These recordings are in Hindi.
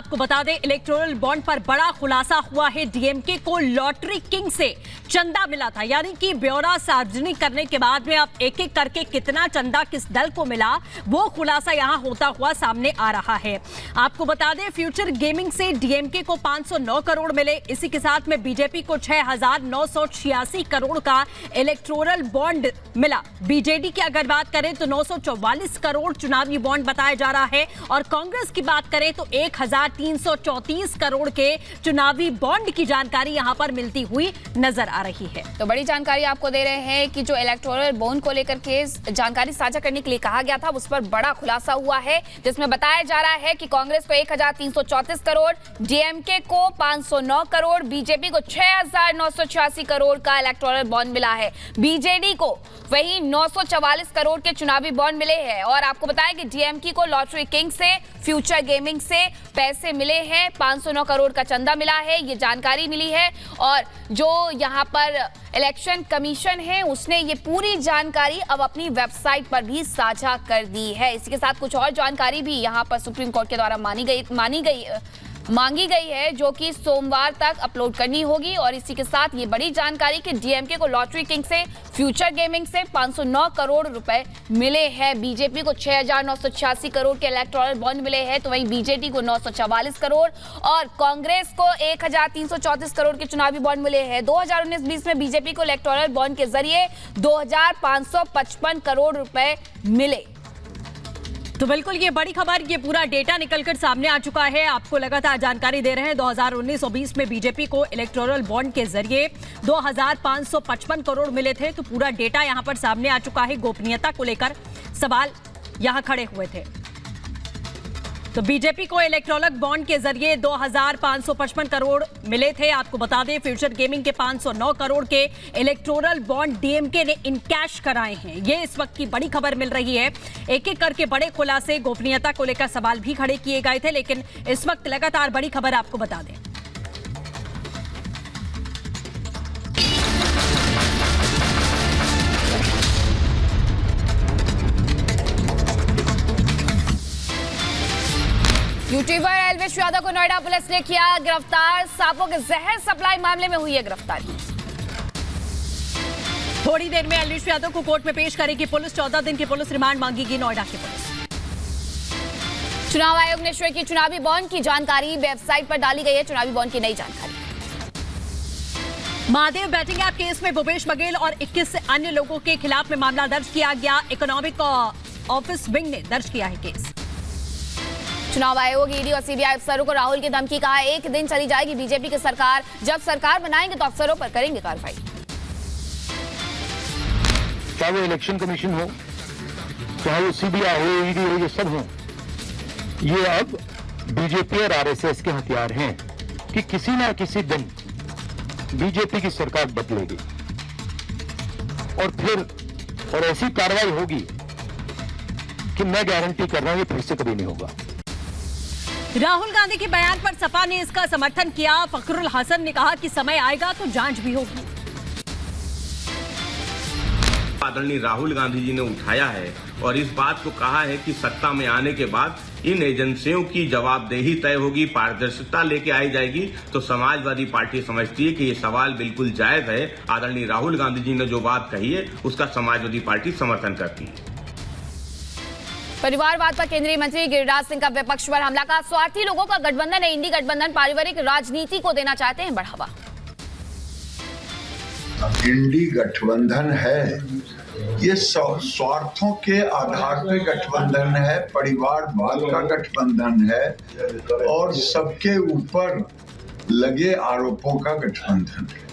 आपको बता दें, इलेक्टोरल बॉन्ड पर बड़ा खुलासा हुआ है। डीएमके को लॉटरी किंग से चंदा मिला था, यानी कि ब्यौरा सार्वजनिक करने के बाद में अब एक एक करके कितना चंदा किस दल को मिला वो खुलासा यहां होता हुआ सामने आ रहा है। आपको बता दें, फ्यूचर गेमिंग से डीएमके को 509 करोड़ मिले। इसी के साथ में बीजेपी को 6,986 करोड़ का इलेक्टोरल बॉन्ड मिला। बीजेडी की अगर बात करें तो 944 करोड़ चुनावी बॉन्ड बताया जा रहा है और कांग्रेस की बात करें तो 1,334 करोड़ के चुनावी बॉन्ड की जानकारी यहां पर मिलती हुई नजर आ रही है। तो बड़ी जानकारी आपको दे रहे हैं कि जो इलेक्टोरल बॉन्ड को लेकर के जानकारी साझा करने के लिए कहा गया था, उस पर बड़ा खुलासा हुआ है, जिसमें बताया जा रहा है कि कांग्रेस को 1,334 करोड़, डीएमके को 509 करोड़, बीजेपी को 6,986 करोड़ का इलेक्टोरल बॉन्ड मिला है। बीजेडी को वही 944 करोड़ के चुनावी बॉन्ड मिले हैं। और आपको बताएं कि डीएमके को लॉटरी किंग से, फ्यूचर गेमिंग से पैसे मिले हैं, 509 करोड़ का चंदा मिला है, ये जानकारी मिली है। और जो यहाँ पर इलेक्शन कमीशन है उसने ये पूरी जानकारी अब अपनी वेबसाइट पर भी साझा कर दी है। इसी के साथ कुछ और जानकारी भी यहाँ पर सुप्रीम कोर्ट के द्वारा मांगी गई है, जो कि सोमवार तक अपलोड करनी होगी। और इसी के साथ ये बड़ी जानकारी कि डीएमके को लॉटरी किंग से, फ्यूचर गेमिंग से 509 करोड़ रुपए मिले हैं। बीजेपी को 6,986 करोड़ के इलेक्टोरल बॉन्ड मिले हैं, तो वहीं बीजेडी को 944 करोड़ और कांग्रेस को 1,334 करोड़ के चुनावी बॉन्ड मिले हैं। 2019-20 में बीजेपी को इलेक्टोरल बॉन्ड के जरिए 2,555 करोड़ रुपए मिले। तो बिल्कुल ये बड़ी खबर, ये पूरा डेटा निकलकर सामने आ चुका है। आपको लगातार जानकारी दे रहे हैं। 2019 और 20 में बीजेपी को इलेक्टोरल बॉन्ड के जरिए 2,555 करोड़ मिले थे। तो पूरा डेटा यहां पर सामने आ चुका है। गोपनीयता को लेकर सवाल यहां खड़े हुए थे। तो बीजेपी को इलेक्टोरल बॉन्ड के जरिए 2,555 करोड़ मिले थे। आपको बता दें, फ्यूचर गेमिंग के 509 करोड़ के इलेक्टोरल बॉन्ड डीएमके ने इन कैश कराए हैं। ये इस वक्त की बड़ी खबर मिल रही है। एक एक करके बड़े खुलासे, गोपनीयता को लेकर सवाल भी खड़े किए गए थे, लेकिन इस वक्त लगातार बड़ी खबर आपको बता दें। यूट्यूबर एल्विश यादव को नोएडा पुलिस ने किया गिरफ्तार। सांपों के जहर सप्लाई मामले में हुई है गिरफ्तारी। थोड़ी देर में एल्विश यादव को कोर्ट में पेश करेगी पुलिस। 14 दिन की पुलिस रिमांड मांगेगी नोएडा की पुलिस। चुनाव आयोग ने शेयर की चुनावी बॉन्ड की जानकारी, वेबसाइट पर डाली गई है चुनावी बॉन्ड की नई जानकारी। महादेव बैटिंग ऐप केस में भूपेश बघेल और 21 अन्य लोगों के खिलाफ में मामला दर्ज किया गया। इकोनॉमिक ऑफिस विंग ने दर्ज किया है केस। चुनाव आयोग, ईडी और सीबीआई अफसरों को राहुल की धमकी, कहा एक दिन चली जाएगी बीजेपी की सरकार, जब सरकार बनाएंगे तो अफसरों पर करेंगे कार्रवाई। चाहे वो इलेक्शन कमीशन हो, चाहे वो सीबीआई हो, ईडी हो, ये सब हो, ये अब बीजेपी और आरएसएस के हथियार हैं कि किसी ना किसी दिन बीजेपी की सरकार बदलेगी और ऐसी कार्रवाई होगी कि मैं गारंटी कर रहा हूं ये फिर से कभी नहीं होगा। राहुल गांधी के बयान पर सपा ने इसका समर्थन किया। फखरुल हसन ने कहा कि समय आएगा तो जांच भी होगी। आदरणीय राहुल गांधी जी ने उठाया है और इस बात को कहा है कि सत्ता में आने के बाद इन एजेंसियों की जवाबदेही तय होगी, पारदर्शिता लेके आई जाएगी। तो समाजवादी पार्टी समझती है कि ये सवाल बिल्कुल जायज है। आदरणीय राहुल गांधी जी ने जो बात कही है उसका समाजवादी पार्टी समर्थन करती है। परिवारवाद पर केंद्रीय मंत्री गिरिराज सिंह का विपक्ष पर हमला, का स्वार्थी लोगों का गठबंधन है इंडी गठबंधन, पारिवारिक राजनीति को देना चाहते हैं बढ़ावा। इंडी गठबंधन है, ये स्वार्थों के आधार पे गठबंधन है, परिवारवाद का गठबंधन है और सबके ऊपर लगे आरोपों का गठबंधन है।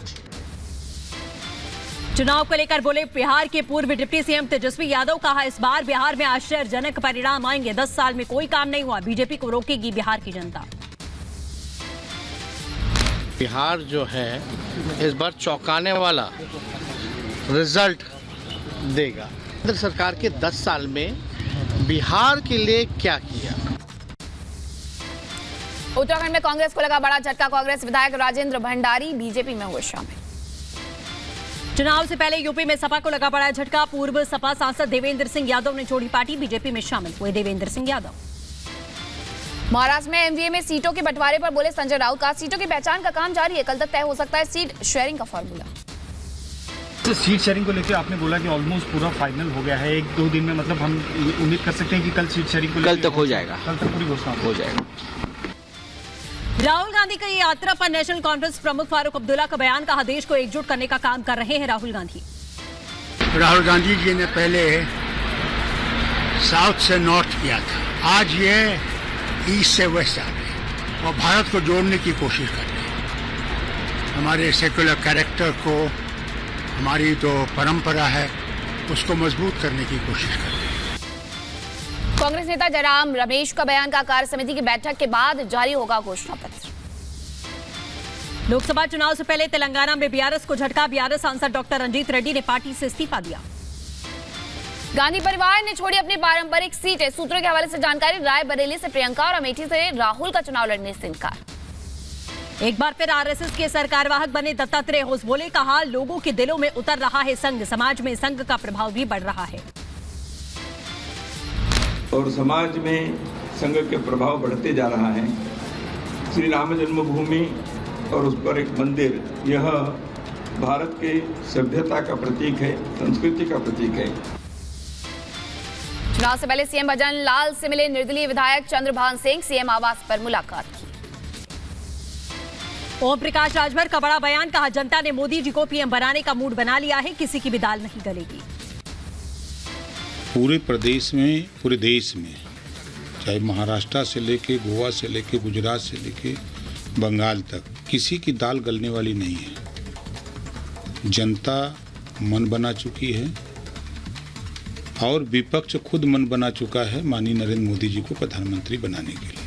चुनाव को लेकर बोले बिहार के पूर्व डिप्टी सीएम तेजस्वी यादव, कहा इस बार बिहार में आश्चर्यजनक परिणाम आएंगे। 10 साल में कोई काम नहीं हुआ, बीजेपी को रोकेगी बिहार की जनता। बिहार जो है इस बार चौंकाने वाला रिजल्ट देगा। केंद्र सरकार के 10 साल में बिहार के लिए क्या किया। उत्तराखंड में कांग्रेस को लगा बड़ा झटका, कांग्रेस विधायक राजेंद्र भंडारी बीजेपी में हुए शामिल। चुनाव से पहले यूपी में सपा को लगा बड़ा झटका। पूर्व सपा सांसद देवेंद्र सिंह यादव ने छोड़ी पार्टी, बीजेपी में शामिल हुए देवेंद्र सिंह यादव। महाराष्ट्र में एमवीए में सीटों के बंटवारे पर बोले संजय राउत का सीटों की पहचान का काम जारी है, कल तक तय हो सकता है सीट शेयरिंग का फॉर्मूला। सीट शेयरिंग को लेकर आपने बोला कि ऑलमोस्ट पूरा फाइनल हो गया है, 1-2 दिन में मतलब हम उम्मीद कर सकते हैं कि कल सीट शेयरिंग को कल तक हो जाएगा, कल तक पूरी घोषणा हो जाएगा। राहुल गांधी की यात्रा पर नेशनल कॉन्फ्रेंस प्रमुख फारूक अब्दुल्ला का बयान, कहा देश को एकजुट करने का काम कर रहे हैं राहुल गांधी। राहुल गांधी जी ने पहले साउथ से नॉर्थ किया था, आज ये ईस्ट से वेस्ट आ गए और भारत को जोड़ने की कोशिश कर रहे हैं। हमारे सेकुलर कैरेक्टर को, हमारी जो परंपरा है उसको मजबूत करने की कोशिश कर रहे हैं। कांग्रेस नेता जयराम रमेश का बयान का कार्य समिति की बैठक के बाद जारी होगा घोषणा पत्र। लोकसभा चुनाव से पहले तेलंगाना में बीआरएस को झटका, बीआरएस सांसद डॉक्टर रंजीत रेड्डी ने पार्टी से इस्तीफा दिया। गांधी परिवार ने छोड़ी अपनी पारंपरिक सीटें, सूत्रों के हवाले से जानकारी, रायबरेली से प्रियंका और अमेठी से राहुल का चुनाव लड़ने से इनकार। एक बार फिर आरएसएस के सरकारवाहक बने दत्तात्रेय होस बोले, कहा लोगों के दिलों में उतर रहा है संघ, समाज में संघ का प्रभाव भी बढ़ रहा है और समाज में संघ के प्रभाव बढ़ते जा रहा है। श्री राम जन्मभूमि और उस पर एक मंदिर, यह भारत के सभ्यता का प्रतीक है, संस्कृति का प्रतीक है। चुनाव से पहले सीएम भजन लाल से मिले निर्दलीय विधायक चंद्रभान सिंह, सीएम आवास पर मुलाकात की। ओम प्रकाश राजभर का बड़ा बयान, कहा जनता ने मोदी जी को पीएम बनाने का मूड बना लिया है, किसी की भी दाल नहीं गलेगी। पूरे प्रदेश में, पूरे देश में, चाहे महाराष्ट्र से लेके गोवा से लेके गुजरात से लेके बंगाल तक, किसी की दाल गलने वाली नहीं है। जनता मन बना चुकी है और विपक्ष खुद मन बना चुका है माननीय नरेंद्र मोदी जी को प्रधानमंत्री बनाने के लिए।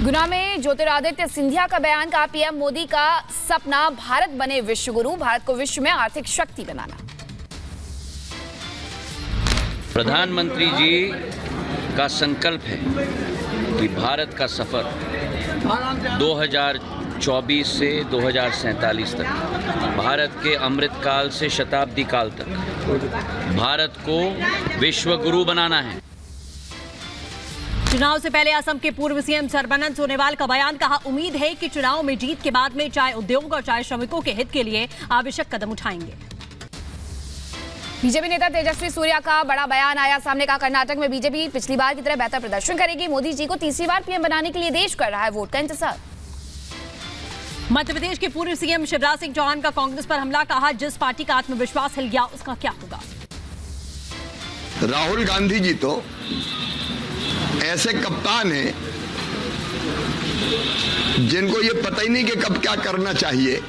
गुना में ज्योतिरादित्य सिंधिया का बयान, कहा पीएम मोदी का सपना भारत बने विश्व गुरु, भारत को विश्व में आर्थिक शक्ति बनाना। प्रधानमंत्री जी का संकल्प है कि भारत का सफर 2024 से 2047 तक, भारत के अमृतकाल से शताब्दी काल तक भारत को विश्व गुरु बनाना है। चुनाव से पहले असम के पूर्व सीएम सर्बानंद सोनोवाल का बयान, कहा उम्मीद है कि चुनाव में जीत के बाद में चाहे उद्योग और चाहे श्रमिकों के हित के लिए आवश्यक कदम उठाएंगे। बीजेपी नेता तेजस्वी सूर्या का बड़ा बयान आया सामने, कहा कर्नाटक में बीजेपी पिछली बार की तरह बेहतर प्रदर्शन करेगी, मोदी जी को तीसरी बार पीएम बनाने के लिए देश कर रहा है वोट का इंतजार। मध्य प्रदेश के पूर्व सीएम शिवराज सिंह चौहान का कांग्रेस पर हमला, कहा जिस पार्टी का आत्मविश्वास हिल गया उसका क्या होगा। राहुल गांधी जी तो ऐसे कप्तान हैं जिनको ये पता ही नहीं कि कब क्या करना चाहिए।